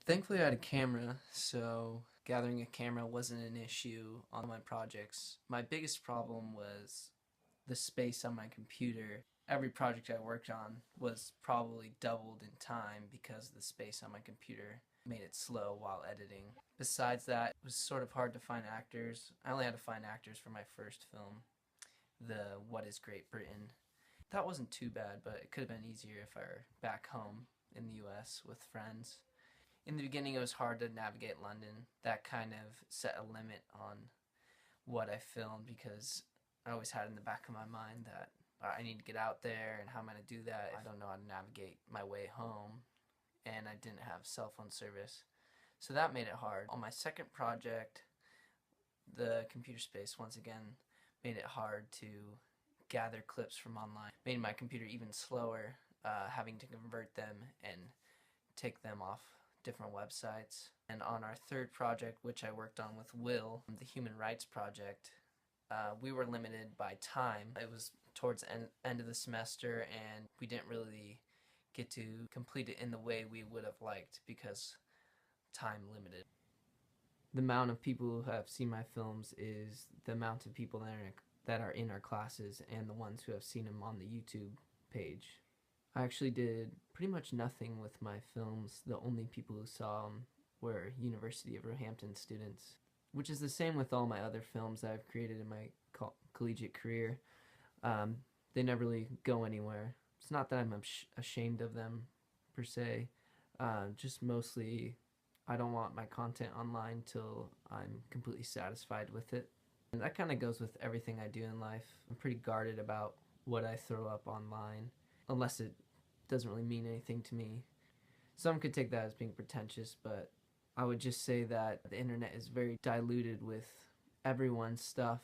Thankfully, I had a camera, so gathering a camera wasn't an issue on my projects. My biggest problem was the space on my computer. Every project I worked on was probably doubled in time because the space on my computer made it slow while editing. Besides that, it was sort of hard to find actors. I only had to find actors for my first film, the What is Great Britain. That wasn't too bad, but it could have been easier if I were back home in the US with friends. In the beginning, it was hard to navigate London. That kind of set a limit on what I filmed because I always had in the back of my mind that I need to get out there, and how am I going to do that? I don't know how to navigate my way home, and I didn't have cell phone service. So that made it hard. On my second project, the computer space once again made it hard to gather clips from online. Made my computer even slower, having to convert them and take them off different websites. And on our third project, which I worked on with Will, the Human Rights Project, we were limited by time. It was towards the end of the semester, and we didn't really get to complete it in the way we would have liked because time limited. The amount of people who have seen my films is the amount of people that are in our classes and the ones who have seen them on the YouTube page. I actually did pretty much nothing with my films. The only people who saw them were University of Roehampton students, which is the same with all my other films that I've created in my collegiate career. They never really go anywhere. It's not that I'm ashamed of them per se, just mostly I don't want my content online till I'm completely satisfied with it. And that kind of goes with everything I do in life. I'm pretty guarded about what I throw up online, unless it doesn't really mean anything to me. Some could take that as being pretentious, but I would just say that the internet is very diluted with everyone's stuff,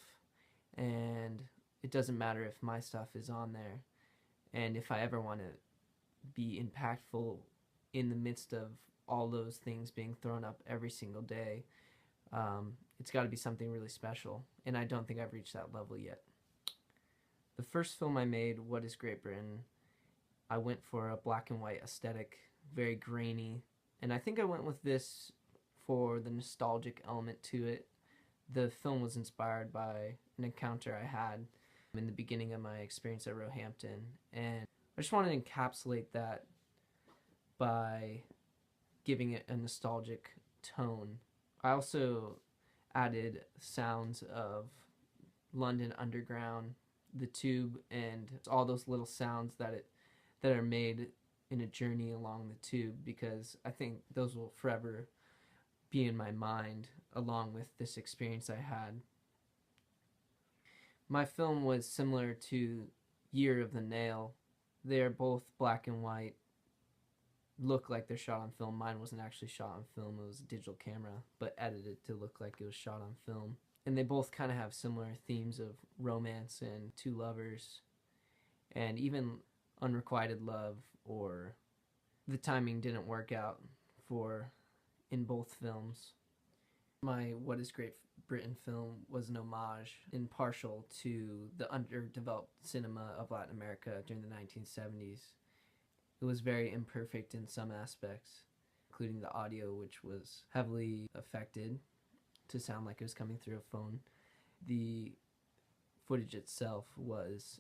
and it doesn't matter if my stuff is on there. And if I ever want to be impactful in the midst of all those things being thrown up every single day, it's got to be something really special, and I don't think I've reached that level yet. The first film I made, What is Great Britain, I went for a black and white aesthetic, very grainy, and I think I went with this for the nostalgic element to it. The film was inspired by an encounter I had in the beginning of my experience at Roehampton, and I just wanted to encapsulate that by giving it a nostalgic tone. I also added sounds of London Underground, the Tube, and all those little sounds that are made in a journey along the Tube, because I think those will forever be in my mind along with this experience I had. My film was similar to Year of the Nail. They are both black and white, look like they're shot on film. Mine wasn't actually shot on film, it was a digital camera, but edited to look like it was shot on film. And they both kind of have similar themes of romance and two lovers, and even unrequited love, or the timing didn't work out for in both films. My What is Great Britain film was an homage, impartial to the underdeveloped cinema of Latin America during the 1970s. It was very imperfect in some aspects, including the audio, which was heavily affected to sound like it was coming through a phone. The footage itself was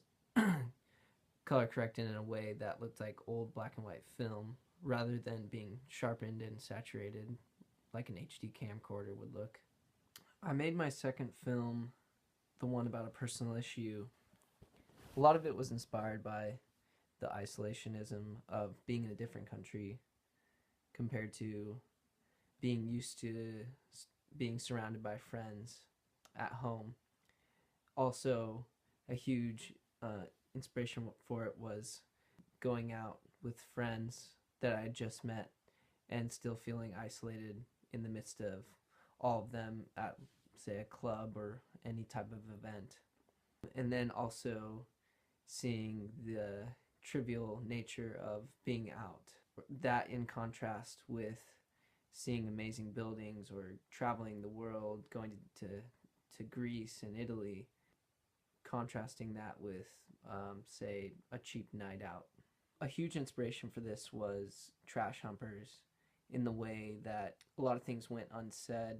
color corrected in a way that looked like old black and white film, rather than being sharpened and saturated like an HD camcorder would look. I made my second film, the one about a personal issue. A lot of it was inspired by the isolationism of being in a different country compared to being used to being surrounded by friends at home. Also, a huge inspiration for it was going out with friends that I had just met and still feeling isolated in the midst of all of them at, say, a club or any type of event. And then also seeing the trivial nature of being out. That in contrast with seeing amazing buildings or traveling the world, going to Greece and Italy, contrasting that with, say, a cheap night out. A huge inspiration for this was Trash Humpers in the way that a lot of things went unsaid.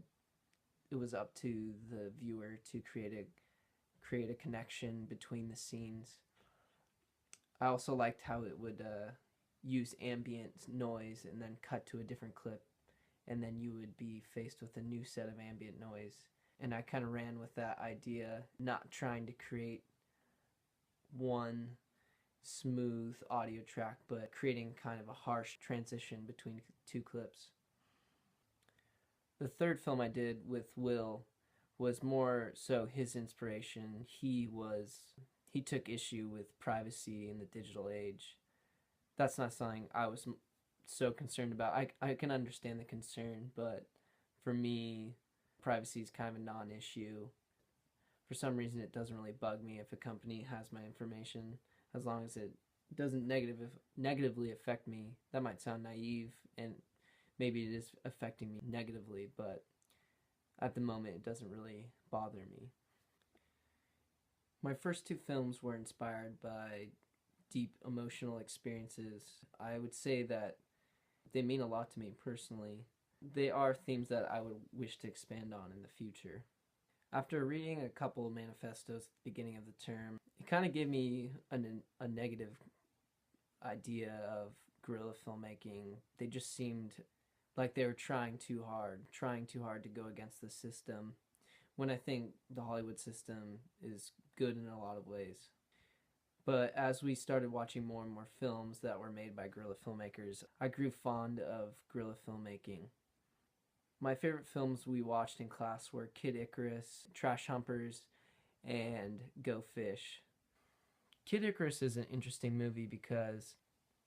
It was up to the viewer to create a connection between the scenes. I also liked how it would use ambient noise and then cut to a different clip, and then you would be faced with a new set of ambient noise. And I kind of ran with that idea, not trying to create one smooth audio track, but creating kind of a harsh transition between two clips. The third film I did with Will was more so his inspiration. He took issue with privacy in the digital age. That's not something I was so concerned about. I can understand the concern, but for me, privacy is kind of a non-issue. For some reason, it doesn't really bug me if a company has my information, as long as it doesn't negatively affect me. That might sound naive, and maybe it is affecting me negatively, but at the moment, it doesn't really bother me. My first two films were inspired by deep emotional experiences. I would say that they mean a lot to me personally. They are themes that I would wish to expand on in the future. After reading a couple of manifestos at the beginning of the term, it kind of gave me a negative idea of guerrilla filmmaking. They just seemed like they were trying too hard to go against the system, when I think the Hollywood system is good in a lot of ways. But as we started watching more and more films that were made by guerrilla filmmakers, I grew fond of guerrilla filmmaking. My favorite films we watched in class were Kid Icarus, Trash Humpers, and Go Fish. Kid Icarus is an interesting movie because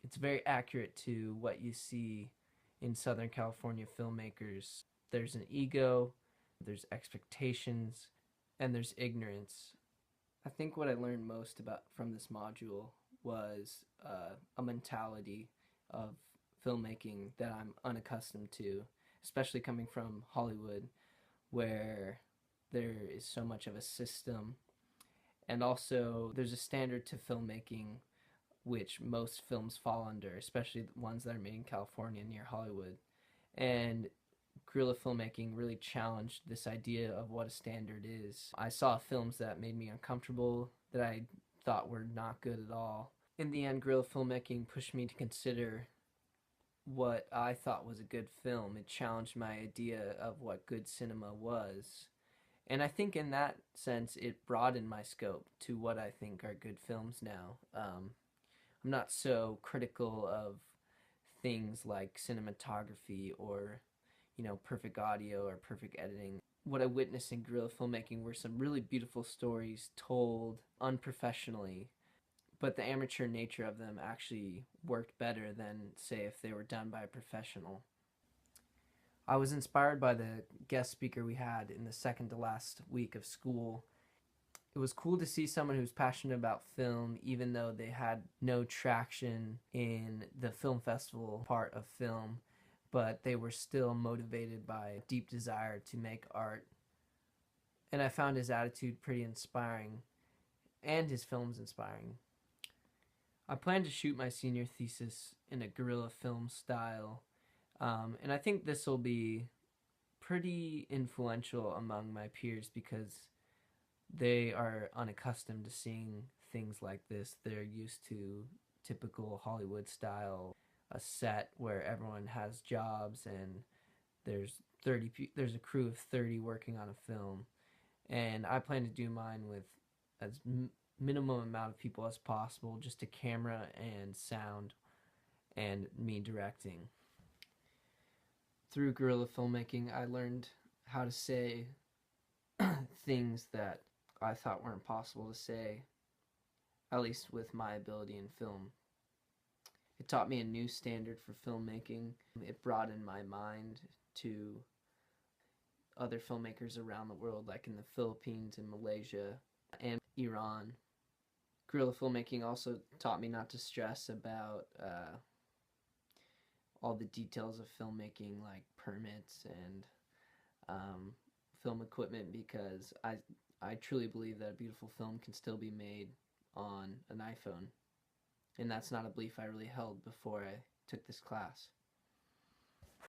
it's very accurate to what you see in Southern California filmmakers. There's an ego, there's expectations, and there's ignorance. I think what I learned most from this module was a mentality of filmmaking that I'm unaccustomed to, especially coming from Hollywood, where there is so much of a system, and also there's a standard to filmmaking which most films fall under, especially the ones that are made in California near Hollywood. And guerrilla filmmaking really challenged this idea of what a standard is. I saw films that made me uncomfortable, that I thought were not good at all. In the end, guerrilla filmmaking pushed me to consider what I thought was a good film. It challenged my idea of what good cinema was. And I think in that sense, it broadened my scope to what I think are good films now. I'm not so critical of things like cinematography or, perfect audio or perfect editing. What I witnessed in guerrilla filmmaking were some really beautiful stories told unprofessionally, but the amateur nature of them actually worked better than, say, if they were done by a professional. I was inspired by the guest speaker we had in the second to last week of school. It was cool to see someone who's passionate about film, even though they had no traction in the film festival part of film, but they were still motivated by a deep desire to make art. And I found his attitude pretty inspiring, and his films inspiring. I plan to shoot my senior thesis in a guerrilla film style, and I think this will be pretty influential among my peers because they are unaccustomed to seeing things like this. They're used to typical Hollywood style, a set where everyone has jobs and there's a crew of 30 working on a film. And I plan to do mine with as minimum amount of people as possible, just a camera and sound and me directing. Through guerrilla filmmaking, I learned how to say things that I thought weren't possible to say, at least with my ability in film. It taught me a new standard for filmmaking. It broadened my mind to other filmmakers around the world, like in the Philippines and Malaysia and Iran. Guerrilla filmmaking also taught me not to stress about all the details of filmmaking, like permits and film equipment, because I truly believe that a beautiful film can still be made on an iPhone. And that's not a belief I really held before I took this class.